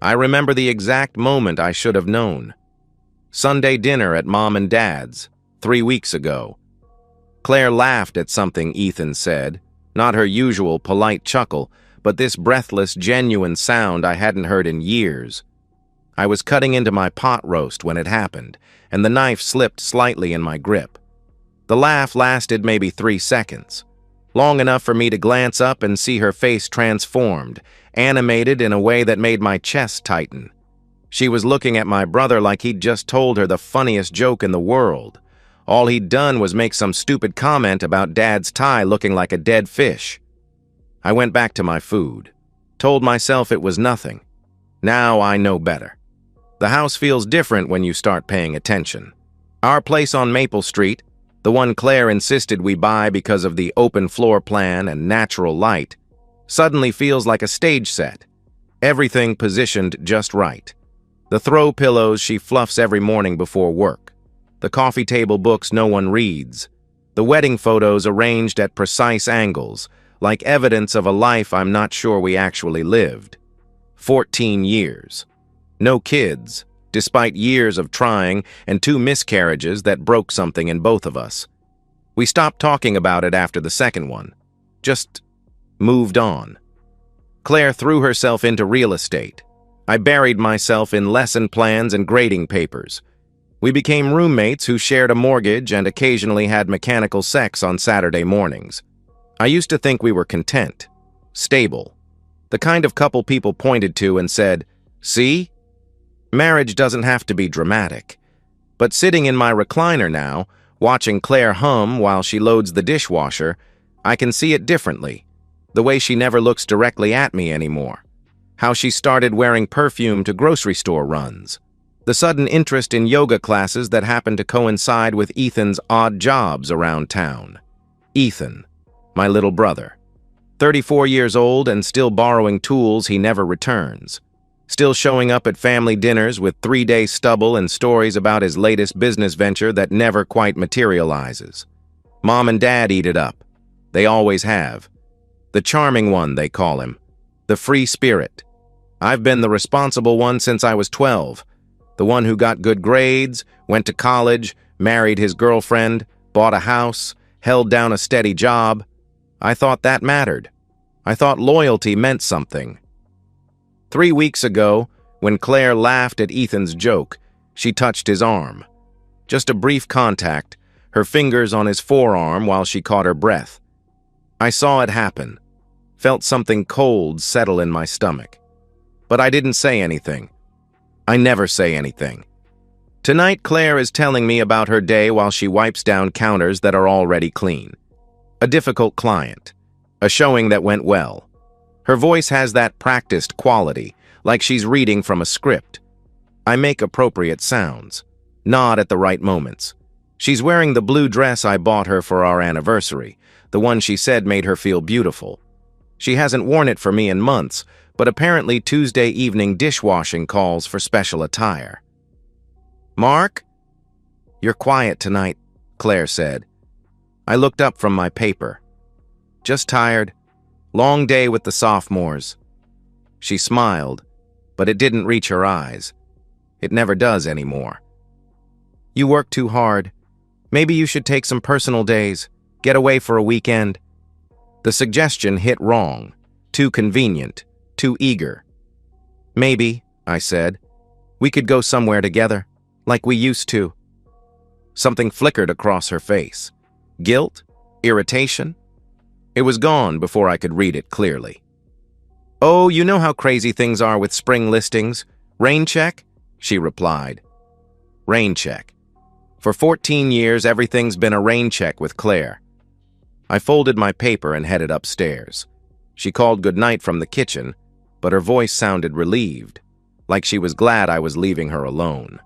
I remember the exact moment I should have known. Sunday dinner at Mom and Dad's, 3 weeks ago. Claire laughed at something Ethan said, not her usual polite chuckle, but this breathless, genuine sound I hadn't heard in years. I was cutting into my pot roast when it happened, and the knife slipped slightly in my grip. The laugh lasted maybe 3 seconds, long enough for me to glance up and see her face transformed, animated in a way that made my chest tighten. She was looking at my brother like he'd just told her the funniest joke in the world. All he'd done was make some stupid comment about Dad's tie looking like a dead fish. I went back to my food, told myself it was nothing. Now I know better. The house feels different when you start paying attention. Our place on Maple Street, the one Claire insisted we buy because of the open floor plan and natural light, suddenly feels like a stage set. Everything positioned just right. The throw pillows she fluffs every morning before work. The coffee table books no one reads. The wedding photos arranged at precise angles, like evidence of a life I'm not sure we actually lived. 14 years. No kids, despite years of trying and 2 miscarriages that broke something in both of us. We stopped talking about it after the second one. Just moved on. Claire threw herself into real estate. I buried myself in lesson plans and grading papers. We became roommates who shared a mortgage and occasionally had mechanical sex on Saturday mornings. I used to think we were content, stable, the kind of couple people pointed to and said, "See? Marriage doesn't have to be dramatic." But sitting in my recliner now, watching Claire hum while she loads the dishwasher, I can see it differently. The way she never looks directly at me anymore. How she started wearing perfume to grocery store runs. The sudden interest in yoga classes that happened to coincide with Ethan's odd jobs around town. Ethan, my little brother. 34 years old and still borrowing tools he never returns. Still showing up at family dinners with 3-day stubble and stories about his latest business venture that never quite materializes. Mom and Dad eat it up. They always have. The charming one, they call him. The free spirit. I've been the responsible one since I was 12. The one who got good grades, went to college, married his girlfriend, bought a house, held down a steady job. I thought that mattered. I thought loyalty meant something. 3 weeks ago, when Claire laughed at Ethan's joke, she touched his arm. Just a brief contact, her fingers on his forearm while she caught her breath. I saw it happen, felt something cold settle in my stomach. But I didn't say anything. I never say anything. Tonight, Claire is telling me about her day while she wipes down counters that are already clean. A difficult client. A showing that went well. Her voice has that practiced quality, like she's reading from a script. I make appropriate sounds, nod at the right moments. She's wearing the blue dress I bought her for our anniversary, the one she said made her feel beautiful. She hasn't worn it for me in months, but apparently Tuesday evening dishwashing calls for special attire. "Mark?" "You're quiet tonight," Claire said. I looked up from my paper. "Just tired. Long day with the sophomores." She smiled, but it didn't reach her eyes. It never does anymore. "You work too hard. Maybe you should take some personal days, get away for a weekend." The suggestion hit wrong, too convenient, too eager. "Maybe," I said. "We could go somewhere together, like we used to." Something flickered across her face. Guilt? Irritation? It was gone before I could read it clearly. "Oh, you know how crazy things are with spring listings. Rain check?" she replied. Rain check. For 14 years, everything's been a rain check with Claire. I folded my paper and headed upstairs. She called goodnight from the kitchen, but her voice sounded relieved, like she was glad I was leaving her alone.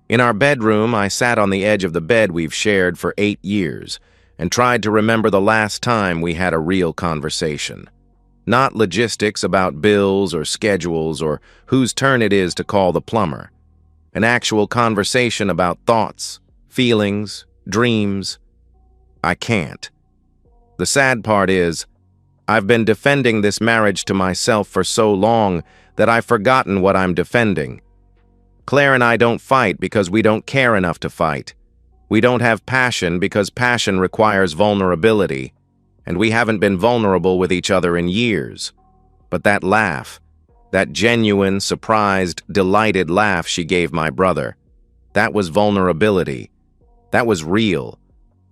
In our bedroom, I sat on the edge of the bed we've shared for 8 years and tried to remember the last time we had a real conversation. Not logistics about bills or schedules or whose turn it is to call the plumber. An actual conversation about thoughts, feelings, dreams. I can't. The sad part is, I've been defending this marriage to myself for so long that I've forgotten what I'm defending. Claire and I don't fight because we don't care enough to fight. We don't have passion because passion requires vulnerability, and we haven't been vulnerable with each other in years. But that laugh, that genuine, surprised, delighted laugh she gave my brother, that was vulnerability. That was real.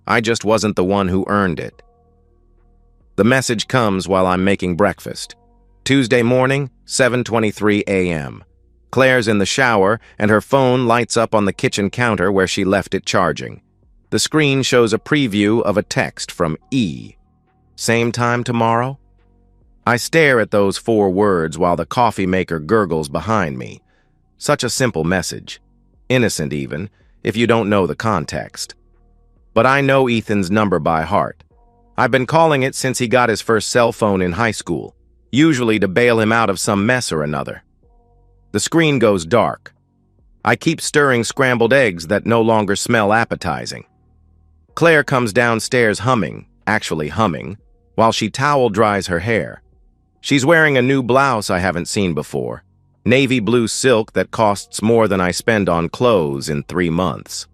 I just wasn't the one who earned it. The message comes while I'm making breakfast. Tuesday morning, 7:23 a.m. Claire's in the shower, and her phone lights up on the kitchen counter where she left it charging. The screen shows a preview of a text from E. Same time tomorrow? I stare at those 4 words while the coffee maker gurgles behind me. Such a simple message. Innocent even, if you don't know the context. But I know Ethan's number by heart. I've been calling it since he got his first cell phone in high school, usually to bail him out of some mess or another. The screen goes dark. I keep stirring scrambled eggs that no longer smell appetizing. Claire comes downstairs actually humming, while she towel dries her hair. She's wearing a new blouse I haven't seen before, navy blue silk that costs more than I spend on clothes in 3 months.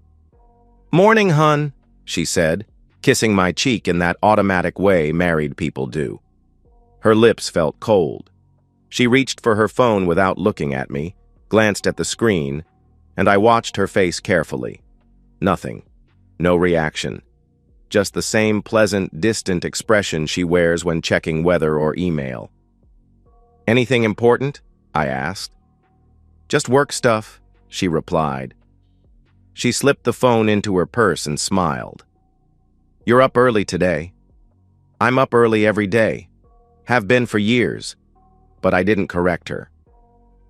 "Morning, hun," she said, kissing my cheek in that automatic way married people do. Her lips felt cold. She reached for her phone without looking at me, glanced at the screen, and I watched her face carefully. Nothing. No reaction. Just the same pleasant, distant expression she wears when checking weather or email. "Anything important?" I asked. "Just work stuff," she replied. She slipped the phone into her purse and smiled. "You're up early today." "I'm up early every day. Have been for years." But I didn't correct her.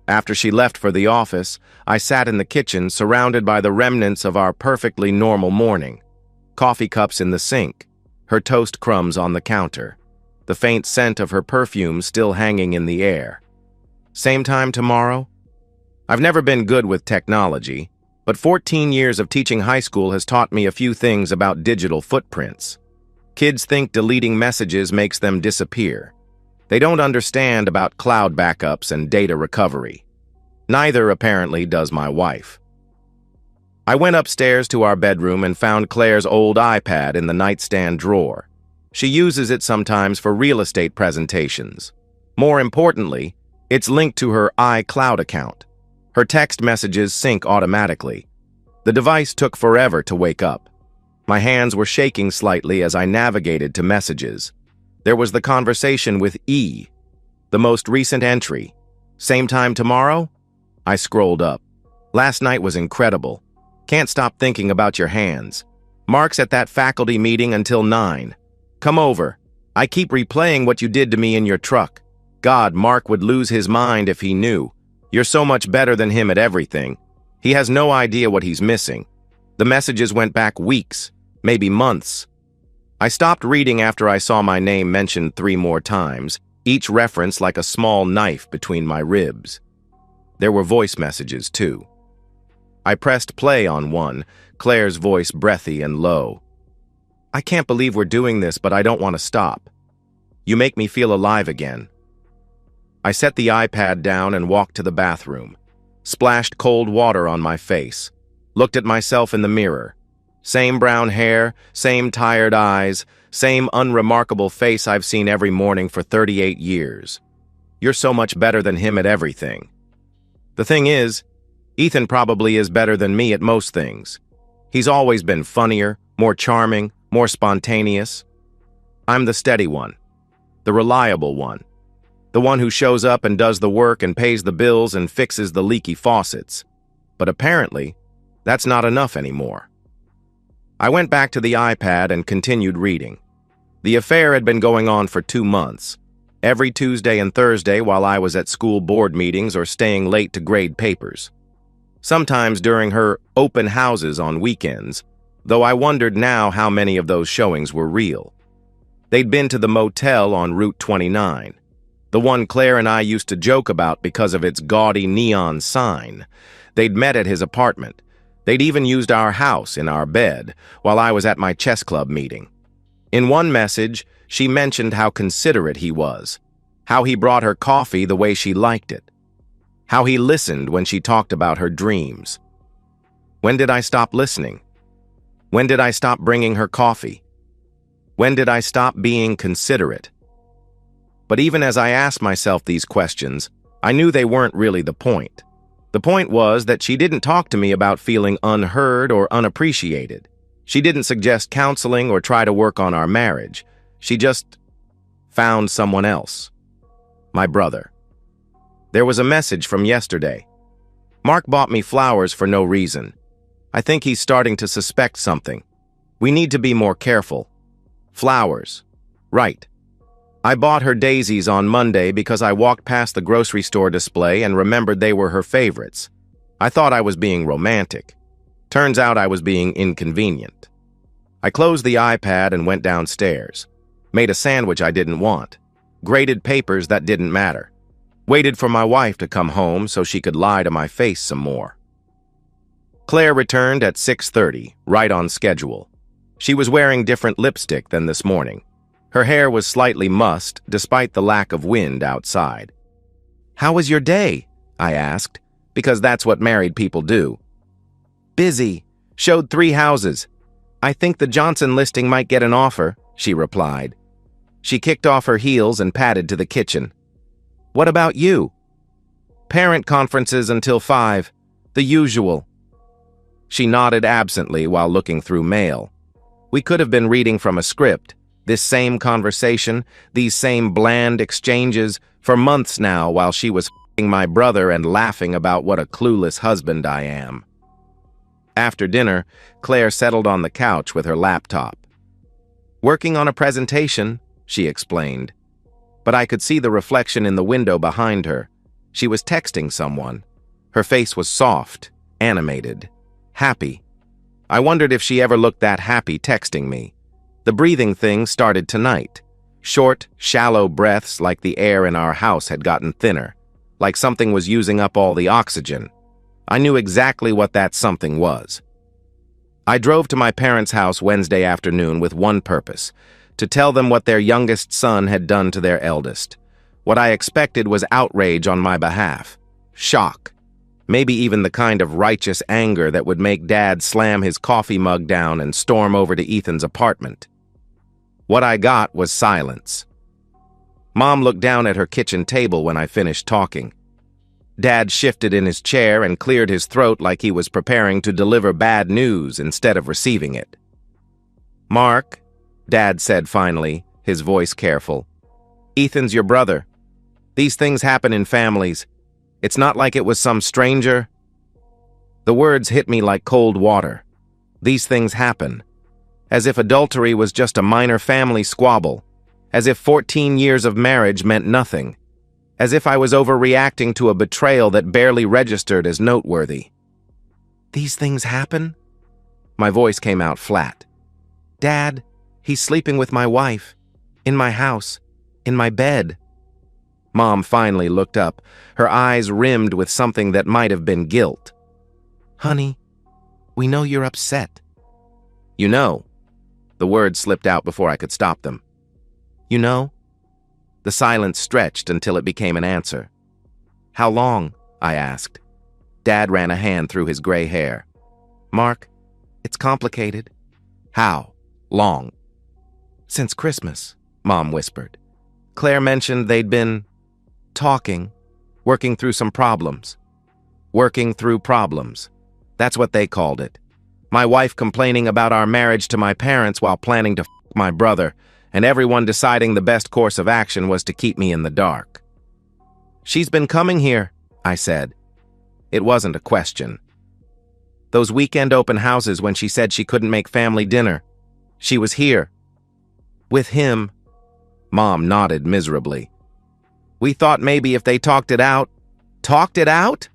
After she left for the office, I sat in the kitchen surrounded by the remnants of our perfectly normal morning. Coffee cups in the sink, her toast crumbs on the counter, the faint scent of her perfume still hanging in the air. Same time tomorrow? I've never been good with technology, but 14 years of teaching high school has taught me a few things about digital footprints. Kids think deleting messages makes them disappear. They don't understand about cloud backups and data recovery. Neither, apparently, does my wife. I went upstairs to our bedroom and found Claire's old iPad in the nightstand drawer. She uses it sometimes for real estate presentations. More importantly, it's linked to her iCloud account. Her text messages sync automatically. The device took forever to wake up. My hands were shaking slightly as I navigated to messages. There was the conversation with E. The most recent entry. Same time tomorrow? I scrolled up. Last night was incredible. Can't stop thinking about your hands. Mark's at that faculty meeting until 9. Come over. I keep replaying what you did to me in your truck. God, Mark would lose his mind if he knew. You're so much better than him at everything. He has no idea what he's missing. The messages went back weeks, maybe months. I stopped reading after I saw my name mentioned 3 more times, each reference like a small knife between my ribs. There were voice messages, too. I pressed play on one, Claire's voice breathy and low. "I can't believe we're doing this, but I don't want to stop. You make me feel alive again." I set the iPad down and walked to the bathroom, splashed cold water on my face, looked at myself in the mirror. Same brown hair, same tired eyes, same unremarkable face I've seen every morning for 38 years. You're so much better than him at everything. The thing is, Ethan probably is better than me at most things. He's always been funnier, more charming, more spontaneous. I'm the steady one, the reliable one, the one who shows up and does the work and pays the bills and fixes the leaky faucets. But apparently, that's not enough anymore. I went back to the iPad and continued reading. The affair had been going on for 2 months, every Tuesday and Thursday while I was at school board meetings or staying late to grade papers. Sometimes during her open houses on weekends, though I wondered now how many of those showings were real. They'd been to the motel on Route 29, the one Claire and I used to joke about because of its gaudy neon sign. They'd met at his apartment. They'd even used our house in our bed while I was at my chess club meeting. In one message, she mentioned how considerate he was, how he brought her coffee the way she liked it, How he listened when she talked about her dreams. When did I stop listening? When did I stop bringing her coffee? When did I stop being considerate? But even as I asked myself these questions, I knew they weren't really the point. The point was that she didn't talk to me about feeling unheard or unappreciated. She didn't suggest counseling or try to work on our marriage. She just found someone else. My brother. There was a message from yesterday. Mark bought me flowers for no reason. I think he's starting to suspect something. We need to be more careful. Flowers. Right. I bought her daisies on Monday because I walked past the grocery store display and remembered they were her favorites. I thought I was being romantic. Turns out I was being inconvenient. I closed the iPad and went downstairs. Made a sandwich I didn't want. Graded papers that didn't matter. Waited for my wife to come home so she could lie to my face some more. Claire returned at 6:30, right on schedule. She was wearing different lipstick than this morning. Her hair was slightly mussed, despite the lack of wind outside. "How was your day?" I asked, because that's what married people do. "Busy. Showed 3 houses. I think the Johnson listing might get an offer," she replied. She kicked off her heels and padded to the kitchen. "What about you?" "Parent conferences until 5. The usual." She nodded absently while looking through mail. We could have been reading from a script. This same conversation, these same bland exchanges, for months now while she was f***ing my brother and laughing about what a clueless husband I am. After dinner, Claire settled on the couch with her laptop. "Working on a presentation," she explained. But I could see the reflection in the window behind her. She was texting someone. Her face was soft, animated, happy. I wondered if she ever looked that happy texting me. The breathing thing started tonight. Short, shallow breaths like the air in our house had gotten thinner, like something was using up all the oxygen. I knew exactly what that something was. I drove to my parents' house Wednesday afternoon with one purpose, to tell them what their youngest son had done to their eldest. What I expected was outrage on my behalf. Shock. Maybe even the kind of righteous anger that would make Dad slam his coffee mug down and storm over to Ethan's apartment. What I got was silence. Mom looked down at her kitchen table when I finished talking. Dad shifted in his chair and cleared his throat like he was preparing to deliver bad news instead of receiving it. "Mark," Dad said finally, his voice careful. "Ethan's your brother. These things happen in families. It's not like it was some stranger." The words hit me like cold water. These things happen. As if adultery was just a minor family squabble. As if 14 years of marriage meant nothing. As if I was overreacting to a betrayal that barely registered as noteworthy. "These things happen?" My voice came out flat. "Dad, he's sleeping with my wife. In my house. In my bed." Mom finally looked up, her eyes rimmed with something that might have been guilt. "Honey, we know you're upset." "You know." The words slipped out before I could stop them. "You know?" The silence stretched until it became an answer. "How long?" I asked. Dad ran a hand through his gray hair. "Mark, it's complicated." "How long?" "Since Christmas," Mom whispered. Claire mentioned they'd been talking, working through some problems. Working through problems. That's what they called it. My wife complaining about our marriage to my parents while planning to f*** my brother, and everyone deciding the best course of action was to keep me in the dark. "She's been coming here," I said. It wasn't a question. Those weekend open houses when she said she couldn't make family dinner. She was here. With him. Mom nodded miserably. "We thought maybe if they talked it out." "Talked it out?"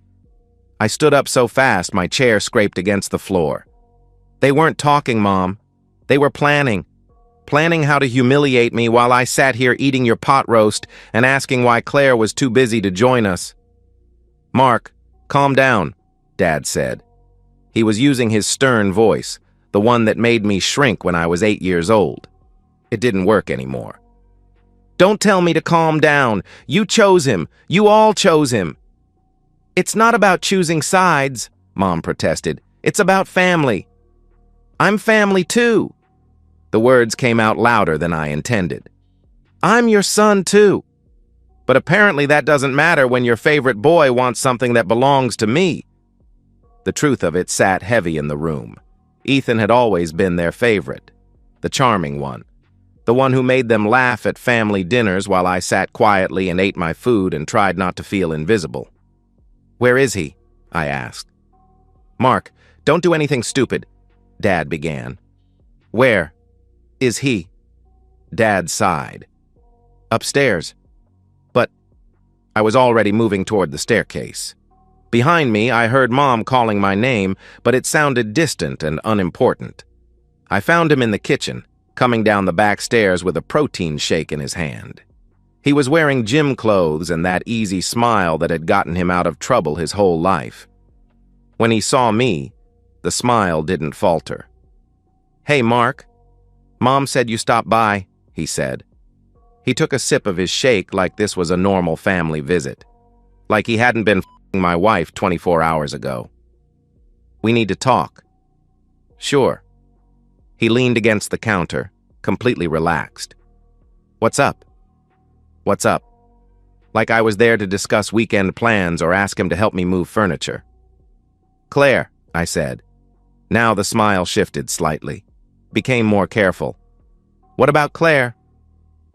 I stood up so fast my chair scraped against the floor. "They weren't talking, Mom. They were planning. Planning how to humiliate me while I sat here eating your pot roast and asking why Claire was too busy to join us." "Mark, calm down," Dad said. He was using his stern voice, the one that made me shrink when I was 8 years old. It didn't work anymore. "Don't tell me to calm down. You chose him. You all chose him." It's not about choosing sides, Mom protested. It's about family. I'm family too. The words came out louder than I intended. I'm your son too. But apparently that doesn't matter when your favorite boy wants something that belongs to me. The truth of it sat heavy in the room. Ethan had always been their favorite, the charming one, the one who made them laugh at family dinners while I sat quietly and ate my food and tried not to feel invisible. Where is he? I asked. Mark, don't do anything stupid, Dad began. Where is he? Dad sighed. Upstairs. But I was already moving toward the staircase. Behind me, I heard Mom calling my name, but it sounded distant and unimportant. I found him in the kitchen, coming down the back stairs with a protein shake in his hand. He was wearing gym clothes and that easy smile that had gotten him out of trouble his whole life. When he saw me, the smile didn't falter. Hey, Mark. Mom said you stopped by, he said. He took a sip of his shake like this was a normal family visit, like he hadn't been f***ing my wife 24 hours ago. We need to talk. Sure. He leaned against the counter, completely relaxed. What's up? What's up? Like I was there to discuss weekend plans or ask him to help me move furniture. Claire, I said. Now the smile shifted slightly, became more careful. What about Claire?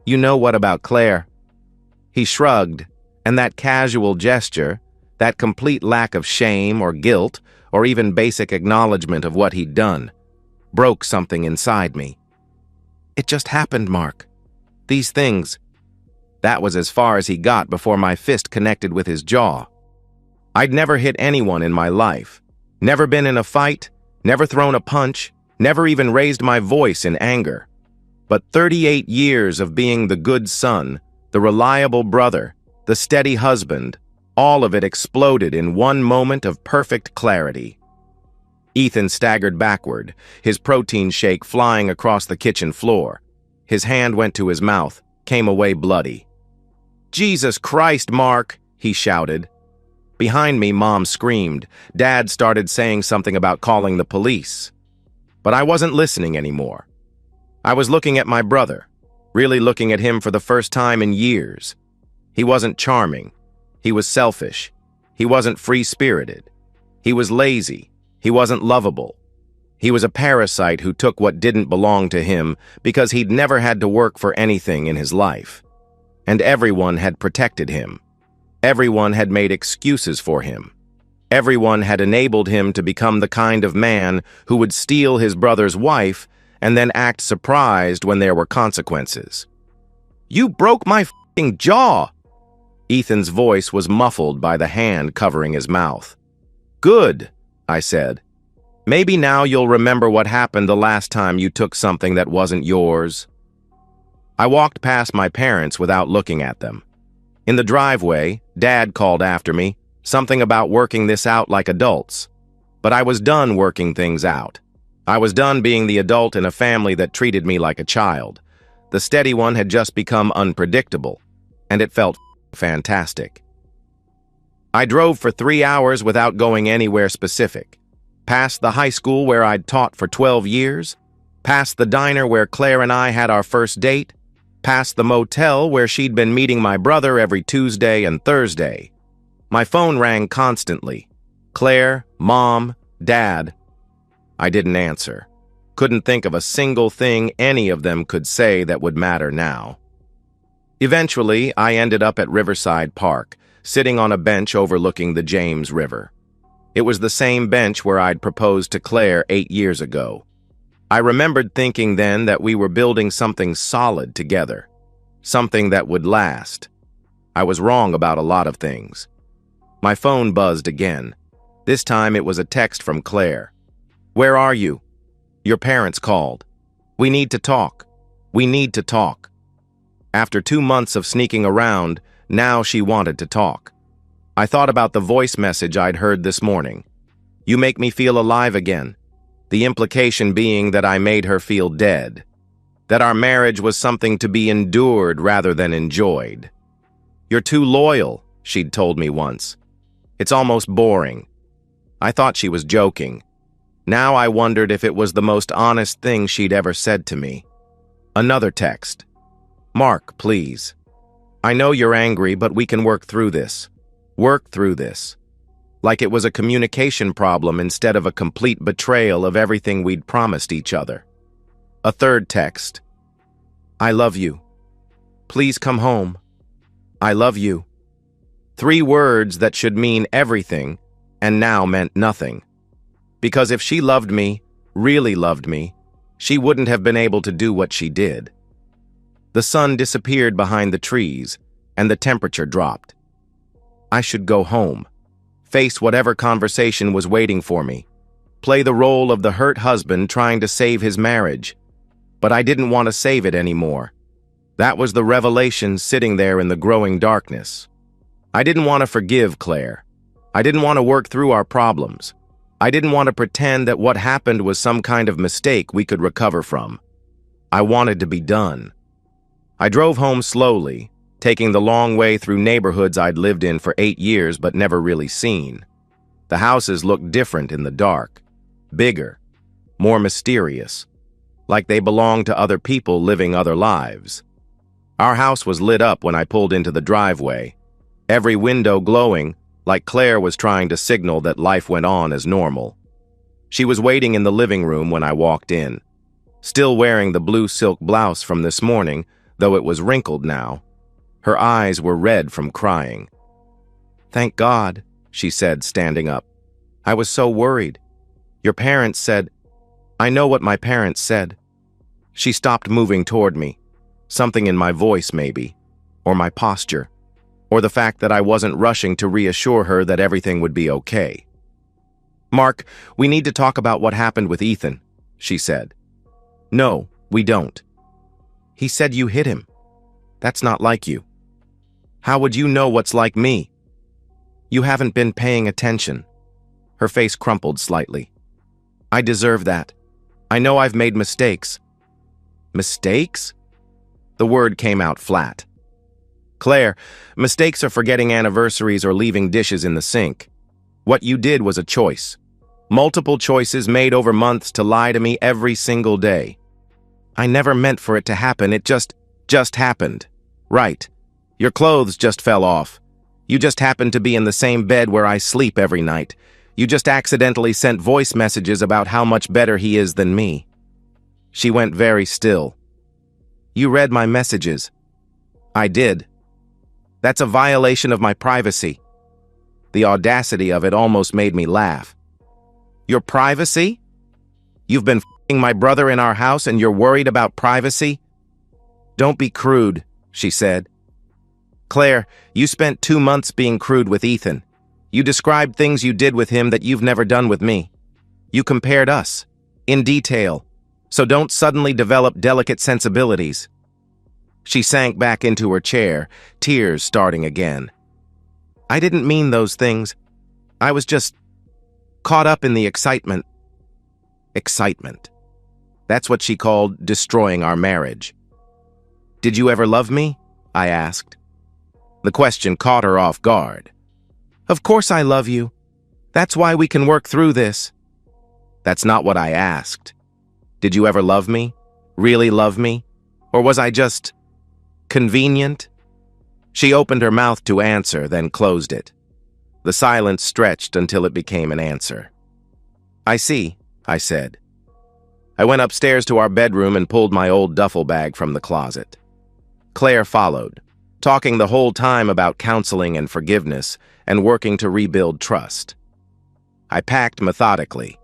You know what about Claire? He shrugged, and that casual gesture, that complete lack of shame or guilt or even basic acknowledgement of what he'd done, broke something inside me. It just happened, Mark. These things. That was as far as he got before my fist connected with his jaw. I'd never hit anyone in my life, never been in a fight, never thrown a punch, never even raised my voice in anger. But 38 years of being the good son, the reliable brother, the steady husband, all of it exploded in one moment of perfect clarity. Ethan staggered backward, his protein shake flying across the kitchen floor. His hand went to his mouth, came away bloody. Jesus Christ, Mark, he shouted. Behind me, Mom screamed. Dad started saying something about calling the police. But I wasn't listening anymore. I was looking at my brother, really looking at him for the first time in years. He wasn't charming. He was selfish. He wasn't free-spirited. He was lazy. He wasn't lovable. He was a parasite who took what didn't belong to him because he'd never had to work for anything in his life. And everyone had protected him. Everyone had made excuses for him. Everyone had enabled him to become the kind of man who would steal his brother's wife and then act surprised when there were consequences. You broke my f***ing jaw! Ethan's voice was muffled by the hand covering his mouth. Good, I said. Maybe now you'll remember what happened the last time you took something that wasn't yours. I walked past my parents without looking at them. In the driveway, Dad called after me, something about working this out like adults. But I was done working things out. I was done being the adult in a family that treated me like a child. The steady one had just become unpredictable, and it felt fantastic. I drove for 3 hours without going anywhere specific. Past the high school where I'd taught for 12 years, past the diner where Claire and I had our first date, past the motel where she'd been meeting my brother every Tuesday and Thursday. My phone rang constantly. Claire, Mom, Dad. I didn't answer. Couldn't think of a single thing any of them could say that would matter now. Eventually, I ended up at Riverside Park, sitting on a bench overlooking the James River. It was the same bench where I'd proposed to Claire 8 years ago. I remembered thinking then that we were building something solid together, something that would last. I was wrong about a lot of things. My phone buzzed again. This time it was a text from Claire. Where are you? Your parents called. We need to talk. We need to talk. After 2 months of sneaking around, now she wanted to talk. I thought about the voice message I'd heard this morning. You make me feel alive again. The implication being that I made her feel dead. That our marriage was something to be endured rather than enjoyed. You're too loyal, she'd told me once. It's almost boring. I thought she was joking. Now I wondered if it was the most honest thing she'd ever said to me. Another text. Mark, please. I know you're angry, but we can work through this. Work through this. Like it was a communication problem instead of a complete betrayal of everything we'd promised each other. A third text. I love you. Please come home. I love you. 3 words that should mean everything and now meant nothing. Because if she loved me, really loved me, she wouldn't have been able to do what she did. The sun disappeared behind the trees, and the temperature dropped. I should go home, face whatever conversation was waiting for me, play the role of the hurt husband trying to save his marriage. But I didn't want to save it anymore. That was the revelation sitting there in the growing darkness. I didn't want to forgive Claire. I didn't want to work through our problems. I didn't want to pretend that what happened was some kind of mistake we could recover from. I wanted to be done. I drove home slowly, taking the long way through neighborhoods I'd lived in for 8 years but never really seen. The houses looked different in the dark, bigger, more mysterious, like they belonged to other people living other lives. Our house was lit up when I pulled into the driveway, every window glowing, like Claire was trying to signal that life went on as normal. She was waiting in the living room when I walked in, still wearing the blue silk blouse from this morning, though it was wrinkled now. Her eyes were red from crying. Thank God, she said, standing up. I was so worried. Your parents said... I know what my parents said. She stopped moving toward me. Something in my voice, maybe, or my posture, or the fact that I wasn't rushing to reassure her that everything would be okay. Mark, we need to talk about what happened with Ethan, she said. No, we don't. He said you hit him. That's not like you. How would you know what's like me? You haven't been paying attention. Her face crumpled slightly. I deserve that. I know I've made mistakes. Mistakes? The word came out flat. Claire, mistakes are forgetting anniversaries or leaving dishes in the sink. What you did was a choice. Multiple choices made over months to lie to me every single day. I never meant for it to happen, it just happened. Right. Your clothes just fell off. You just happened to be in the same bed where I sleep every night. You just accidentally sent voice messages about how much better he is than me. She went very still. You read my messages. I did. That's a violation of my privacy. The audacity of it almost made me laugh. Your privacy? You've been f***ing my brother in our house and you're worried about privacy? Don't be crude, she said. Claire, you spent 2 months being crude with Ethan. You described things you did with him that you've never done with me. You compared us, in detail, so don't suddenly develop delicate sensibilities. She sank back into her chair, tears starting again. I didn't mean those things. I was just caught up in the excitement. Excitement. That's what she called destroying our marriage. Did you ever love me? I asked. The question caught her off guard. Of course I love you. That's why we can work through this. That's not what I asked. Did you ever love me? Really love me? Or was I just convenient? She opened her mouth to answer, then closed it. The silence stretched until it became an answer. I see, I said. I went upstairs to our bedroom and pulled my old duffel bag from the closet. Claire followed, talking the whole time about counseling and forgiveness and working to rebuild trust. I packed methodically.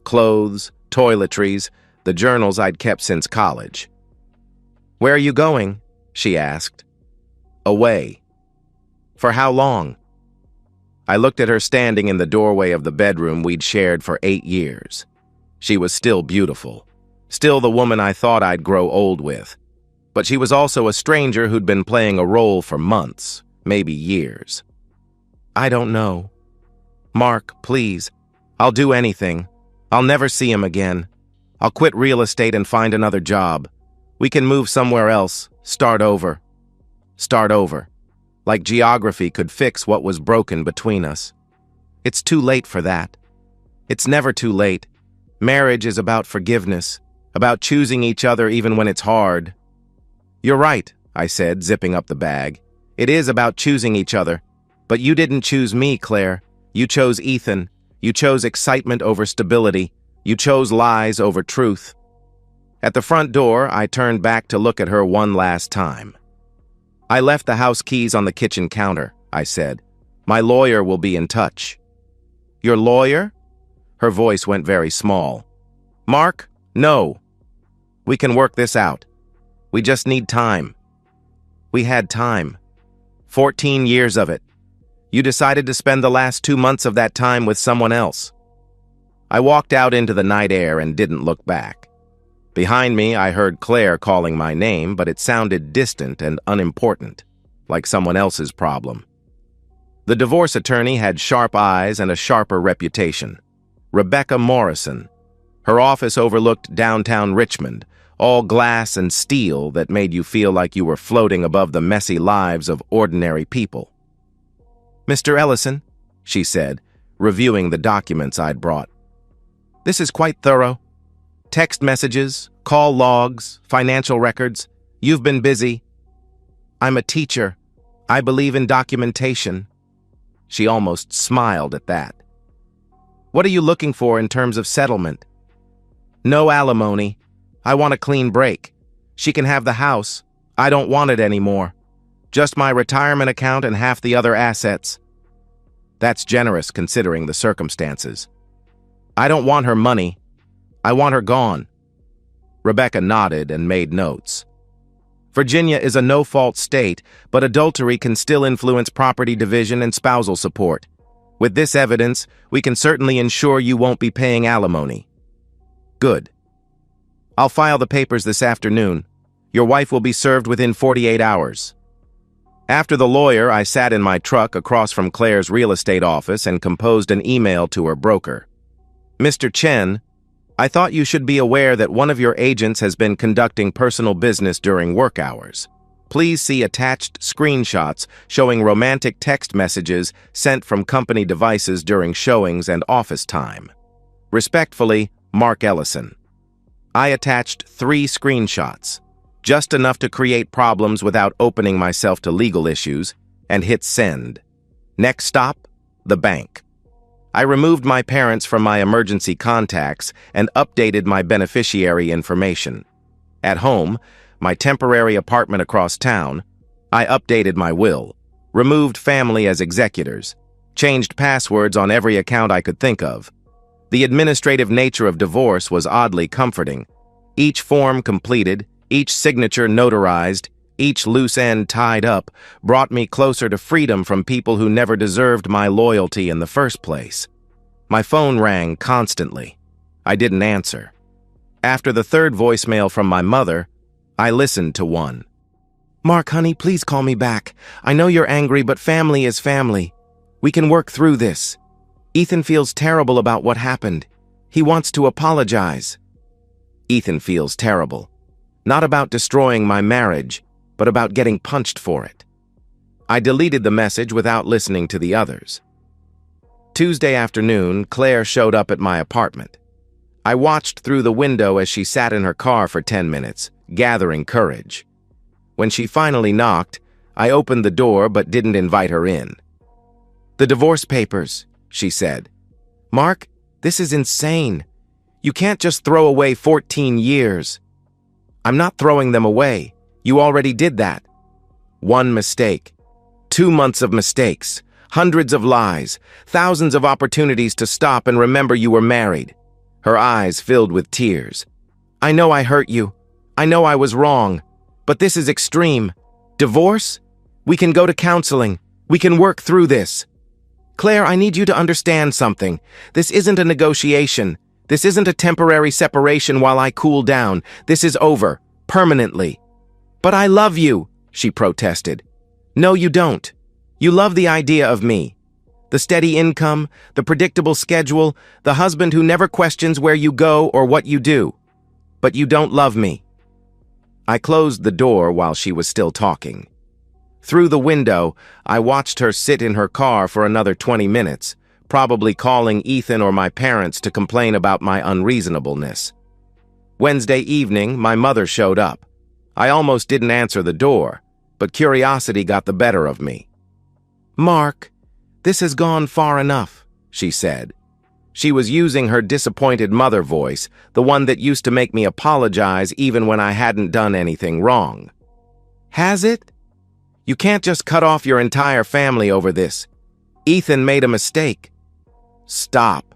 Clothes, toiletries, the journals I'd kept since college. Where are you going? She asked. Away. For how long? I looked at her standing in the doorway of the bedroom we'd shared for 8 years. She was still beautiful, still the woman I thought I'd grow old with. But she was also a stranger who'd been playing a role for months, maybe years. I don't know. Mark, please. I'll do anything. I'll never see him again. I'll quit real estate and find another job. We can move somewhere else, start over. Start over. Like geography could fix what was broken between us. It's too late for that. It's never too late. Marriage is about forgiveness, about choosing each other even when it's hard. You're right, I said, zipping up the bag. It is about choosing each other. But you didn't choose me, Claire. You chose Ethan. You chose excitement over stability. You chose lies over truth. At the front door, I turned back to look at her one last time. I left the house keys on the kitchen counter, I said. My lawyer will be in touch. Your lawyer? Her voice went very small. Mark, no. We can work this out. We just need time. We had time. 14 years of it. You decided to spend the last 2 months of that time with someone else. I walked out into the night air and didn't look back. Behind me, I heard Claire calling my name, but it sounded distant and unimportant, like someone else's problem. The divorce attorney had sharp eyes and a sharper reputation. Rebecca Morrison. Her office overlooked downtown Richmond, all glass and steel that made you feel like you were floating above the messy lives of ordinary people. Mr. Ellison, she said, reviewing the documents I'd brought. This is quite thorough. Text messages, call logs, financial records. You've been busy. I'm a teacher. I believe in documentation. She almost smiled at that. What are you looking for in terms of settlement? No alimony. I want a clean break. She can have the house. I don't want it anymore. Just my retirement account and half the other assets. That's generous considering the circumstances. I don't want her money. I want her gone. Rebecca nodded and made notes. Virginia is a no-fault state, but adultery can still influence property division and spousal support. With this evidence, we can certainly ensure you won't be paying alimony. Good. I'll file the papers this afternoon. Your wife will be served within 48 hours. After the lawyer, I sat in my truck across from Claire's real estate office and composed an email to her broker. Mr. Chen, I thought you should be aware that one of your agents has been conducting personal business during work hours. Please see attached screenshots showing romantic text messages sent from company devices during showings and office time. Respectfully, Mark Ellison. I attached 3 screenshots, just enough to create problems without opening myself to legal issues, and hit send. Next stop, the bank. I removed my parents from my emergency contacts and updated my beneficiary information. At home, my temporary apartment across town, I updated my will, removed family as executors, changed passwords on every account I could think of. The administrative nature of divorce was oddly comforting. Each form completed, each signature notarized, each loose end tied up, brought me closer to freedom from people who never deserved my loyalty in the first place. My phone rang constantly. I didn't answer. After the third voicemail from my mother, I listened to one. Mark, honey, please call me back. I know you're angry, but family is family. We can work through this. Ethan feels terrible about what happened. He wants to apologize. Ethan feels terrible. Not about destroying my marriage, but about getting punched for it. I deleted the message without listening to the others. Tuesday afternoon, Claire showed up at my apartment. I watched through the window as she sat in her car for 10 minutes, gathering courage. When she finally knocked, I opened the door but didn't invite her in. The divorce papers, she said. Mark, this is insane. You can't just throw away 14 years. I'm not throwing them away. You already did that. 1 mistake. 2 months of mistakes. Hundreds of lies. Thousands of opportunities to stop and remember you were married. Her eyes filled with tears. I know I hurt you. I know I was wrong. But this is extreme. Divorce? We can go to counseling. We can work through this. Claire, I need you to understand something. This isn't a negotiation. This isn't a temporary separation while I cool down. This is over. Permanently. But I love you, she protested. No, you don't. You love the idea of me. The steady income, the predictable schedule, the husband who never questions where you go or what you do. But you don't love me. I closed the door while she was still talking. Through the window, I watched her sit in her car for another 20 minutes, probably calling Ethan or my parents to complain about my unreasonableness. Wednesday evening, my mother showed up. I almost didn't answer the door, but curiosity got the better of me. "Mark, this has gone far enough," she said. She was using her disappointed mother voice, the one that used to make me apologize even when I hadn't done anything wrong. "Has it? You can't just cut off your entire family over this. Ethan made a mistake." "Stop."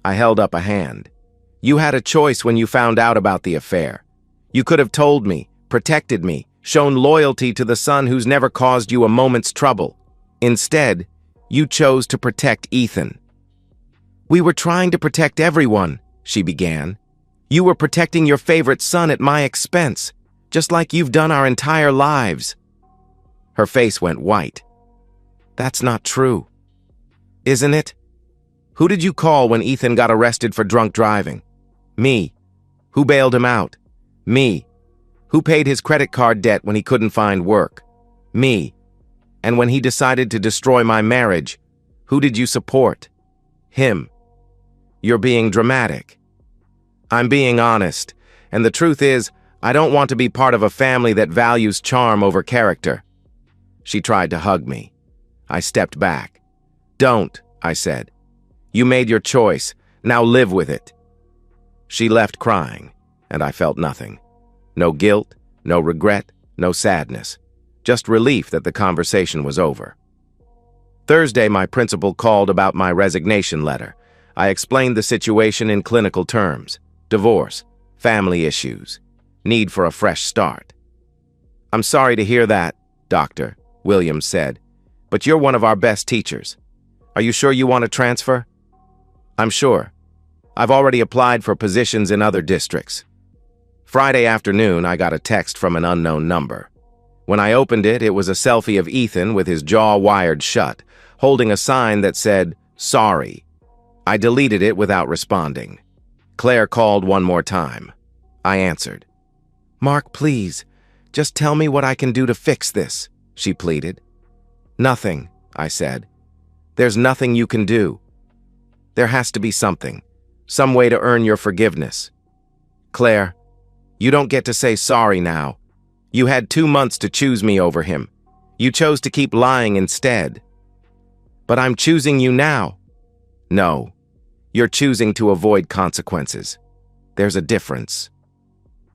I held up a hand. "You had a choice when you found out about the affair. You could have told me, protected me, shown loyalty to the son who's never caused you a moment's trouble. Instead, you chose to protect Ethan." "We were trying to protect everyone," she began. "You were protecting your favorite son at my expense, just like you've done our entire lives." Her face went white. "That's not true." "Isn't it? Who did you call when Ethan got arrested for drunk driving? Me. Who bailed him out? Me. Who paid his credit card debt when he couldn't find work? Me. And when he decided to destroy my marriage, who did you support? Him. You're being dramatic." "I'm being honest, and the truth is, I don't want to be part of a family that values charm over character." She tried to hug me. I stepped back. "Don't," I said. "You made your choice. Now live with it." She left crying, and I felt nothing. No guilt, no regret, no sadness. Just relief that the conversation was over. Thursday, my principal called about my resignation letter. I explained the situation in clinical terms: divorce, family issues, need for a fresh start. "I'm sorry to hear that, Doctor," Williams said, "but you're one of our best teachers. Are you sure you want to transfer?" "I'm sure. I've already applied for positions in other districts." Friday afternoon, I got a text from an unknown number. When I opened it, it was a selfie of Ethan with his jaw wired shut, holding a sign that said, "Sorry." I deleted it without responding. Claire called one more time. I answered. "Mark, please, just tell me what I can do to fix this," she pleaded. "Nothing," I said. "There's nothing you can do. There has to be something, some way to earn your forgiveness. Claire, you don't get to say sorry now. You had 2 months to choose me over him. You chose to keep lying instead." "But I'm choosing you now." "No, you're choosing to avoid consequences. There's a difference."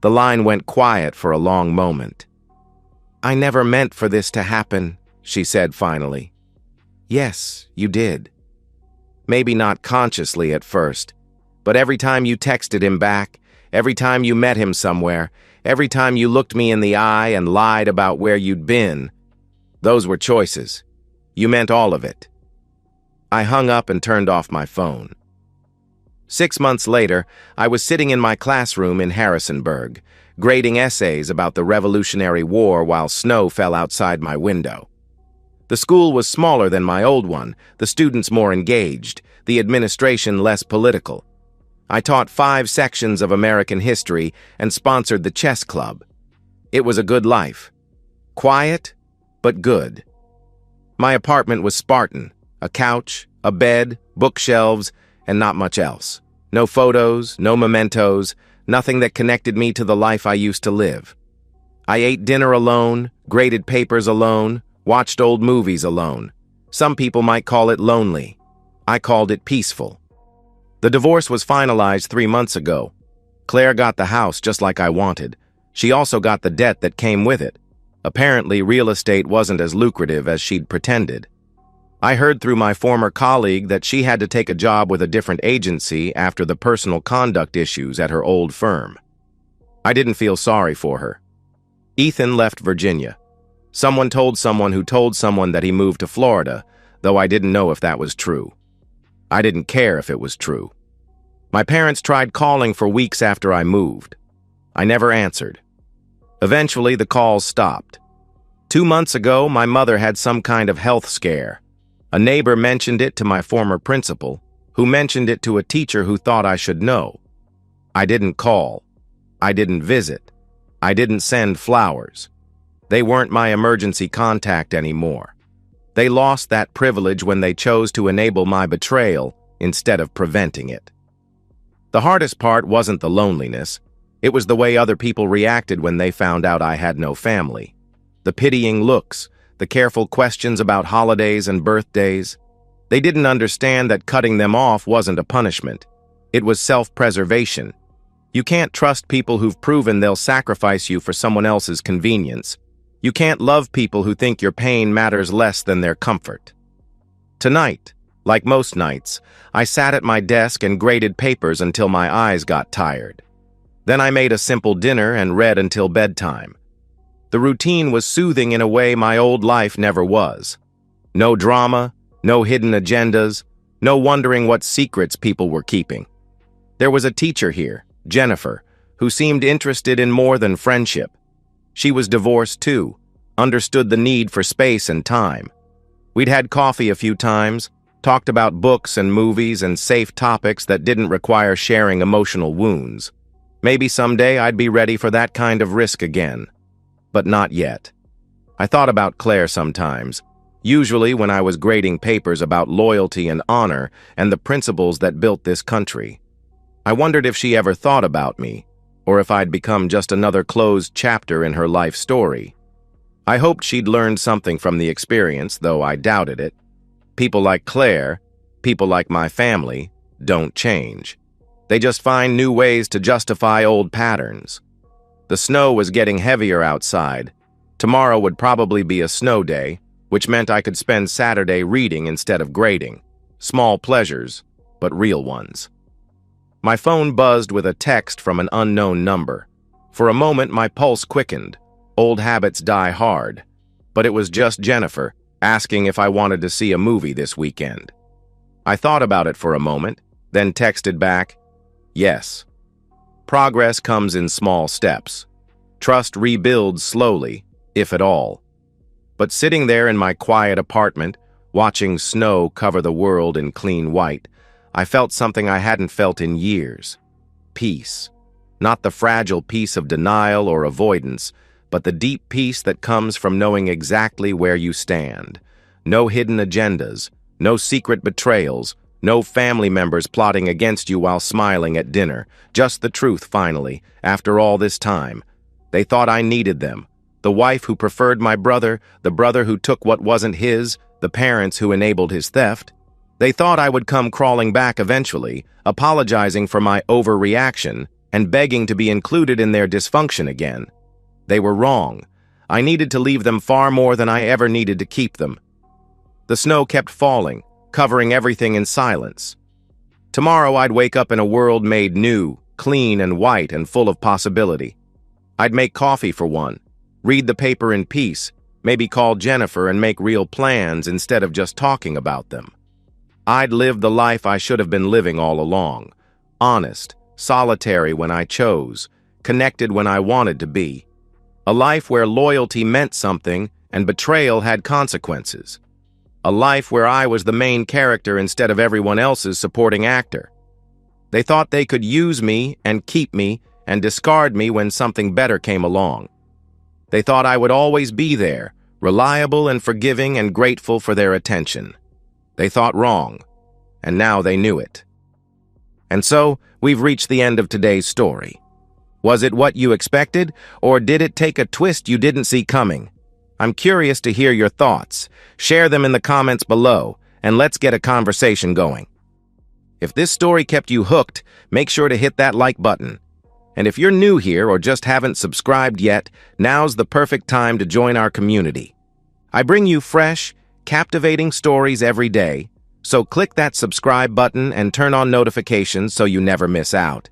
The line went quiet for a long moment. "I never meant for this to happen," she said finally. "Yes, you did. Maybe not consciously at first, but every time you texted him back, every time you met him somewhere, every time you looked me in the eye and lied about where you'd been, those were choices. You meant all of it." I hung up and turned off my phone. 6 months later, I was sitting in my classroom in Harrisonburg, grading essays about the Revolutionary War while snow fell outside my window. The school was smaller than my old one, the students more engaged, the administration less political. I taught 5 sections of American history and sponsored the chess club. It was a good life. Quiet, but good. My apartment was Spartan: a couch, a bed, bookshelves, and not much else. No photos, no mementos, nothing that connected me to the life I used to live. I ate dinner alone, graded papers alone, watched old movies alone. Some people might call it lonely. I called it peaceful. The divorce was finalized 3 months ago. Claire got the house just like I wanted. She also got the debt that came with it. Apparently, real estate wasn't as lucrative as she'd pretended. I heard through my former colleague that she had to take a job with a different agency after the personal conduct issues at her old firm. I didn't feel sorry for her. Ethan left Virginia. Someone told someone who told someone that he moved to Florida, though I didn't know if that was true. I didn't care if it was true. My parents tried calling for weeks after I moved. I never answered. Eventually, the calls stopped. 2 months ago, my mother had some kind of health scare. A neighbor mentioned it to my former principal, who mentioned it to a teacher who thought I should know. I didn't call. I didn't visit. I didn't send flowers. They weren't my emergency contact anymore. They lost that privilege when they chose to enable my betrayal instead of preventing it. The hardest part wasn't the loneliness. It was the way other people reacted when they found out I had no family. The pitying looks, the careful questions about holidays and birthdays. They didn't understand that cutting them off wasn't a punishment. It was self-preservation. You can't trust people who've proven they'll sacrifice you for someone else's convenience. You can't love people who think your pain matters less than their comfort. Tonight, like most nights, I sat at my desk and graded papers until my eyes got tired. Then I made a simple dinner and read until bedtime. The routine was soothing in a way my old life never was. No drama, no hidden agendas, no wondering what secrets people were keeping. There was a teacher here, Jennifer, who seemed interested in more than friendship. She was divorced too, understood the need for space and time. We'd had coffee a few times, talked about books and movies and safe topics that didn't require sharing emotional wounds. Maybe someday I'd be ready for that kind of risk again. But not yet. I thought about Claire sometimes, usually when I was grading papers about loyalty and honor and the principles that built this country. I wondered if she ever thought about me, or if I'd become just another closed chapter in her life story. I hoped she'd learned something from the experience, though I doubted it. People like Claire, people like my family, don't change. They just find new ways to justify old patterns. The snow was getting heavier outside. Tomorrow would probably be a snow day, which meant I could spend Saturday reading instead of grading. Small pleasures, but real ones. My phone buzzed with a text from an unknown number. For a moment, my pulse quickened. Old habits die hard. But it was just Jennifer, asking if I wanted to see a movie this weekend. I thought about it for a moment, then texted back, yes. Progress comes in small steps. Trust rebuilds slowly, if at all. But sitting there in my quiet apartment, watching snow cover the world in clean white, I felt something I hadn't felt in years. Peace. Not the fragile peace of denial or avoidance, but the deep peace that comes from knowing exactly where you stand. No hidden agendas, no secret betrayals, no family members plotting against you while smiling at dinner. Just the truth, finally, after all this time. They thought I needed them. The wife who preferred my brother, the brother who took what wasn't his, the parents who enabled his theft. They thought I would come crawling back eventually, apologizing for my overreaction and begging to be included in their dysfunction again. They were wrong. I needed to leave them far more than I ever needed to keep them. The snow kept falling, covering everything in silence. Tomorrow I'd wake up in a world made new, clean and white and full of possibility. I'd make coffee for one, read the paper in peace, maybe call Jennifer and make real plans instead of just talking about them. I'd live the life I should have been living all along. Honest, solitary when I chose, connected when I wanted to be. A life where loyalty meant something and betrayal had consequences. A life where I was the main character instead of everyone else's supporting actor. They thought they could use me and keep me and discard me when something better came along. They thought I would always be there, reliable and forgiving and grateful for their attention. They thought wrong, and now they knew it. And so, we've reached the end of today's story. Was it what you expected, or did it take a twist you didn't see coming? I'm curious to hear your thoughts. Share them in the comments below, and let's get a conversation going. If this story kept you hooked, make sure to hit that like button. And if you're new here or just haven't subscribed yet, now's the perfect time to join our community. I bring you fresh, captivating stories every day, so click that subscribe button and turn on notifications so you never miss out.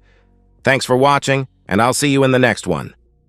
Thanks for watching, and I'll see you in the next one.